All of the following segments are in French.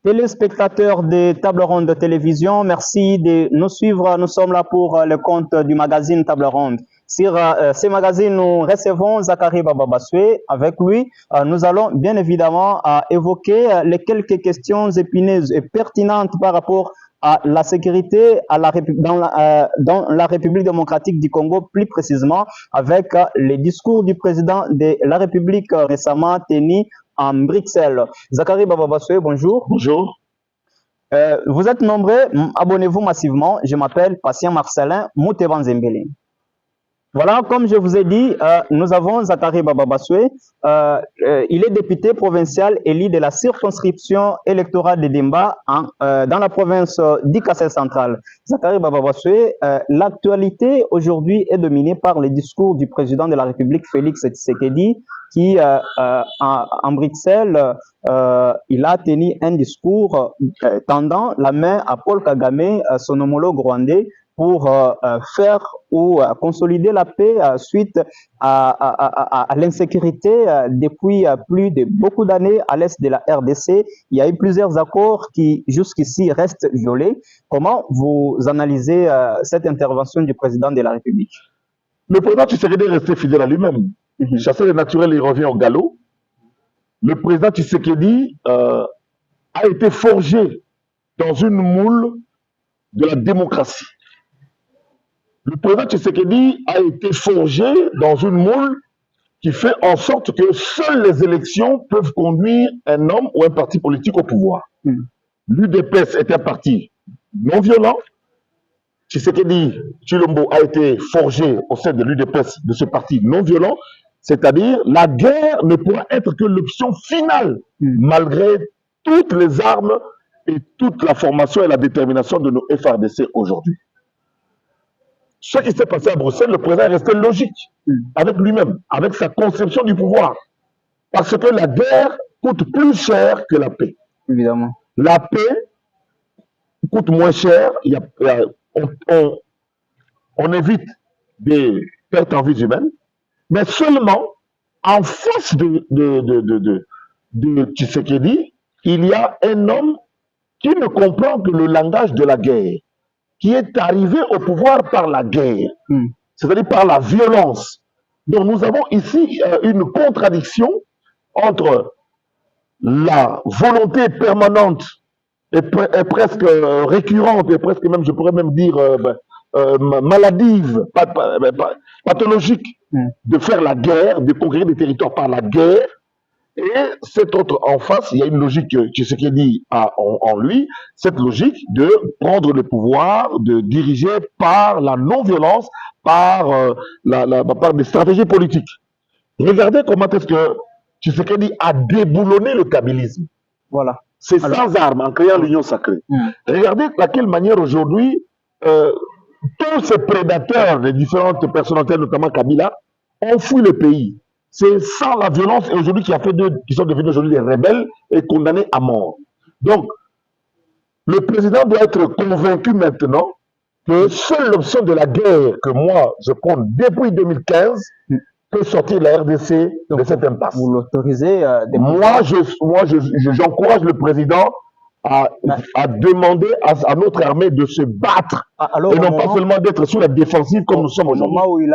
Téléspectateurs de Table Ronde de Télévision, merci de nous suivre. Nous sommes là pour le compte du magazine Table Ronde. Sur ce magazine, nous recevons Zakari Bababaswe. Avec lui, nous allons bien évidemment évoquer les quelques questions épineuses et pertinentes par rapport à la sécurité dans la République démocratique du Congo, plus précisément avec les discours du président de la République récemment tenu en Bruxelles. Zakari Bababaswe, bonjour. Bonjour. Vous êtes nombreux, abonnez-vous massivement. Je m'appelle Patient Marcelin Mouteban Zembele. Voilà, comme je vous ai dit, nous avons Zakari Bababaswe. Il est député provincial élu de la circonscription électorale de Demba dans la province d'Ikassai central. Zakari Bababaswe, l'actualité aujourd'hui est dominée par les discours du président de la République, Félix Tshisekedi, qui, en Bruxelles, il a tenu un discours tendant la main à Paul Kagame, son homologue rwandais, pour faire ou consolider la paix suite à l'insécurité depuis plus de beaucoup d'années à l'est de la RDC. Il y a eu plusieurs accords qui jusqu'ici restent violés. Comment vous analysez cette intervention du président de la République? Le président Tshisekedi est resté fidèle à lui-même. Chasseur naturel, il revient au galop. Le président Tshisekedi a été forgé dans une moule de la démocratie. Le président Tshisekedi a été forgé dans une moule qui fait en sorte que seules les élections peuvent conduire un homme ou un parti politique au pouvoir. L'UDPS est un parti non violent. Tshisekedi Tshilombo a été forgé au sein de l'UDPS, de ce parti non violent, c'est-à-dire la guerre ne pourra être que l'option finale, malgré toutes les armes et toute la formation et la détermination de nos FRDC aujourd'hui. Ce qui s'est passé à Bruxelles, le président est resté logique avec lui-même, avec sa conception du pouvoir. Parce que la guerre coûte plus cher que la paix. Évidemment. La paix coûte moins cher. On évite des pertes en vie humaine, mais seulement en face de Tshisekedi, il y a un homme qui ne comprend que le langage de la guerre, qui est arrivé au pouvoir par la guerre, c'est-à-dire par la violence. Donc nous avons ici une contradiction entre la volonté permanente et presque récurrente, et presque même, je pourrais même dire, maladive, pathologique, de faire la guerre, de conquérir des territoires par la guerre. Et cet autre en face, il y a une logique que Tshisekedi a en lui, cette logique de prendre le pouvoir, de diriger par la non-violence, par des stratégies politiques. Regardez comment est-ce que Tshisekedi a déboulonné le kabylisme. Voilà. C'est sans armes, en créant l'union sacrée. Regardez de quelle manière aujourd'hui, tous ces prédateurs des différentes personnalités, notamment Kabila, ont fui le pays. C'est sans la violence, et aujourd'hui, qui a fait d'eux, qui sont devenus aujourd'hui des rebelles et condamnés à mort. Donc, le président doit être convaincu maintenant que seule l'option de la guerre que moi, je prends depuis 2015, peut sortir la RDC de cette impasse. Vous l'autorisez Moi, j'encourage le président à demander à notre armée de se battre et non pas seulement d'être sur la défensive comme nous sommes aujourd'hui. Au moment où il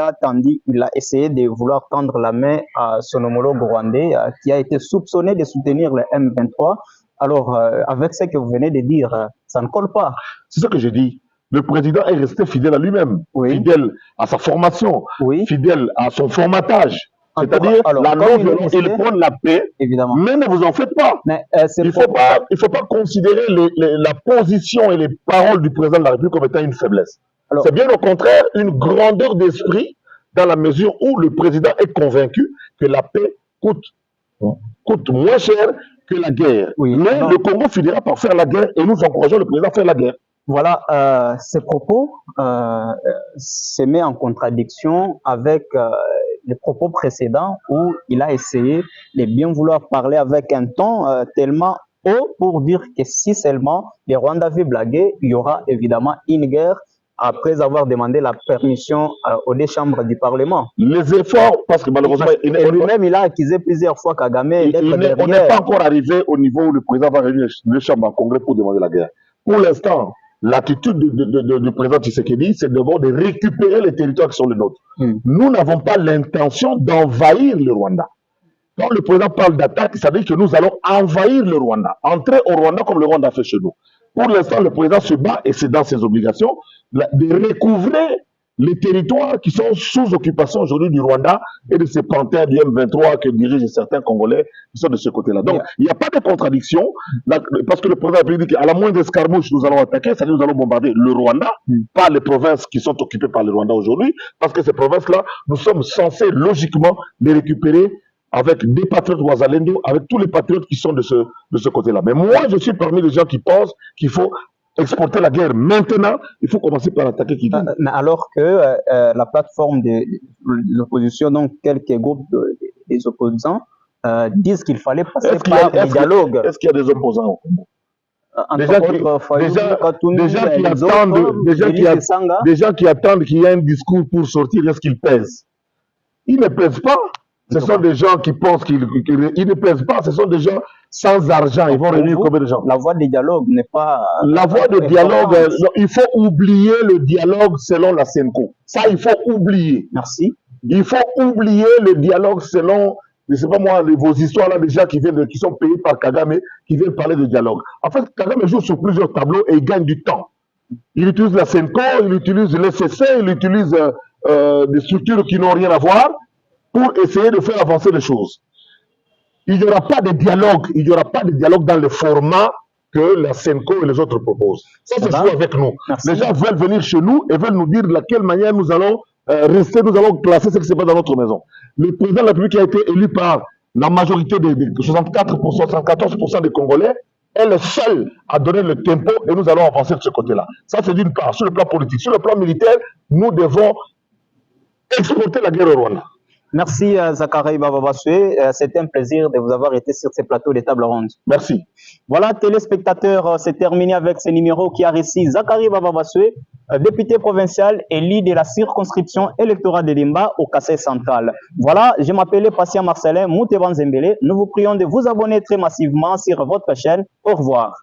a essayé de vouloir tendre la main à son homologue rwandais qui a été soupçonné de soutenir le M23. Alors, avec ce que vous venez de dire, ça ne colle pas. C'est ce que je dis. Le président est resté fidèle à lui-même, fidèle à sa formation, fidèle à son formatage. C'est-à-dire la non-violence, il prône la paix, évidemment. Mais ne vous en faites pas. Mais, il ne faut pas considérer la position et les paroles du président de la République comme étant une faiblesse. C'est bien au contraire une grandeur d'esprit dans la mesure où le président est convaincu que la paix coûte moins cher que la guerre. Mais le Congo finira par faire la guerre et nous encourageons le président à faire la guerre. Voilà, ces propos se mettent en contradiction avec les propos précédents où il a essayé de bien vouloir parler avec un ton tellement haut pour dire que si seulement les Rwandais blaguaient, il y aura évidemment une guerre après avoir demandé la permission aux deux chambres du Parlement. Les efforts, parce que malheureusement, Et lui-même, il a accusé plusieurs fois Kagame d'être on n'est derrière. pas encore arrivé au niveau où le président va réunir les chambres en congrès pour demander la guerre. Pour l'instant, l'attitude du président Tshisekedi, c'est d'abord de récupérer les territoires qui sont les nôtres. Nous n'avons pas l'intention d'envahir le Rwanda. Quand le président parle d'attaque, ça veut dire que nous allons envahir le Rwanda, entrer au Rwanda comme le Rwanda fait chez nous. Pour l'instant, le président se bat, et c'est dans ses obligations, de recouvrer les territoires qui sont sous occupation aujourd'hui du Rwanda et de ces panthères du M23 que dirigent certains Congolais qui sont de ce côté-là. Donc, il n'y a pas de contradiction, parce que le président a dit qu'à la moindre escarmouche, nous allons attaquer, c'est-à-dire nous allons bombarder le Rwanda, pas les provinces qui sont occupées par le Rwanda aujourd'hui, parce que ces provinces-là, nous sommes censés logiquement les récupérer avec des patriotes Ouazalendo, avec tous les patriotes qui sont de ce côté-là. Mais moi, je suis parmi les gens qui pensent qu'il faut exporter la guerre maintenant, il faut commencer par attaquer Kidal. Mais alors que la plateforme de l'opposition, donc quelques groupes des opposants, disent qu'il fallait passer par le dialogue. Est-ce qu'il y a des opposants au Congo? Des gens qui attendent qu'il y ait un discours pour sortir, est-ce qu'ils pèsent? Ils ne pèsent pas. Ce sont des gens qui pensent qu'ils ne pèsent pas. Ce sont des gens sans argent. Ils vont réunir combien de gens? La voie de dialogue n'est pas... La voie de dialogue, il faut oublier le dialogue selon la SENCO. Ça, il faut oublier. Merci. Il faut oublier le dialogue selon, je ne sais pas moi, vos histoires là, des gens qui sont payés par Kagame, qui viennent parler de dialogue. En fait, Kagame joue sur plusieurs tableaux et il gagne du temps. Il utilise la SENCO, il utilise l'SSC, il utilise des structures qui n'ont rien à voir pour essayer de faire avancer les choses. Il n'y aura pas de dialogue, il n'y aura pas de dialogue dans le format que la SENCO et les autres proposent. Ça, c'est jouer avec nous. Merci. Les gens veulent venir chez nous et veulent nous dire de laquelle manière nous allons rester, nous allons classer ce qui se passe dans notre maison. Le président de la République qui a été élu par la majorité des 74% des Congolais est le seul à donner le tempo et nous allons avancer de ce côté-là. Ça, c'est d'une part, sur le plan politique. Sur le plan militaire, nous devons exporter la guerre au Rwanda. Merci Zachary Bababaswe, c'était un plaisir de vous avoir été sur ce plateau de table ronde. Merci. Voilà, téléspectateurs, c'est terminé avec ce numéro qui a réussi Zachary Bababaswe, député provincial élu de la circonscription électorale de Limba au Kassai central. Voilà, je m'appelle Patient Marcelin Mouteban Zembele. Nous vous prions de vous abonner très massivement sur votre chaîne. Au revoir.